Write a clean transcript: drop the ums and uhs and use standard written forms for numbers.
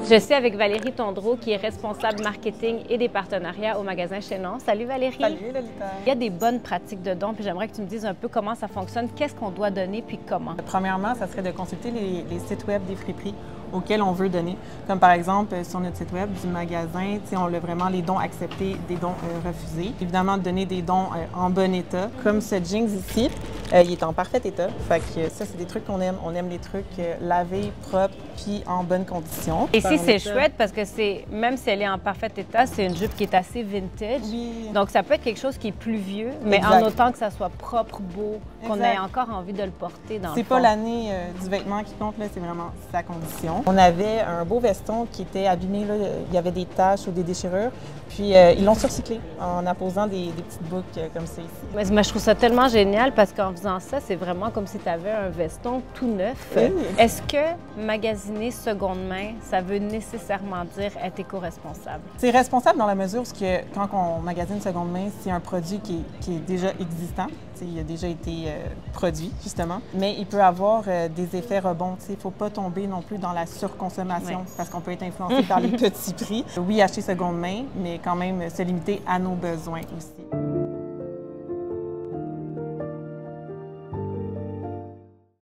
Je suis avec Valérie Tondreau, qui est responsable marketing et des partenariats au magasin Chaînon. Salut Valérie! Salut Lolita! Il y a des bonnes pratiques de dons, puis j'aimerais que tu me dises un peu comment ça fonctionne, qu'est-ce qu'on doit donner, puis comment. Premièrement, ça serait de consulter les sites web des friperies auxquels on veut donner. Comme par exemple, sur notre site web du magasin, on a vraiment les dons acceptés, des dons refusés. Évidemment, donner des dons en bon état. Comme ce jeans ici, il est en parfait état. Fait que ça, c'est des trucs qu'on aime. On aime les trucs lavés, propres, puis en bonne condition. Et si c'est chouette parce que même si elle est en parfait état, c'est une jupe qui est assez vintage. Oui. Donc ça peut être quelque chose qui est plus vieux, mais Exact. en autant que ça soit propre, beau, qu'on ait encore envie de le porter dans le fond. C'est pas l'année du vêtement qui compte, c'est vraiment sa condition. On avait un beau veston qui était abîmé, là. Il y avait des taches ou des déchirures, puis ils l'ont surcyclé en apposant des petites boucles comme ça ici. Mais je trouve ça tellement génial parce qu'en faisant ça, c'est vraiment comme si tu avais un veston tout neuf. Oui. Est-ce que magasiner seconde main, ça veut nécessairement dire être éco-responsable? C'est responsable dans la mesure où quand on magasine seconde main, c'est un produit qui est déjà existant. Il a déjà été produit, justement. Mais il peut avoir des effets rebonds. Il ne faut pas tomber non plus dans la surconsommation parce qu'on peut être influencé par les petits prix. Oui, acheter seconde main, mais quand même se limiter à nos besoins aussi.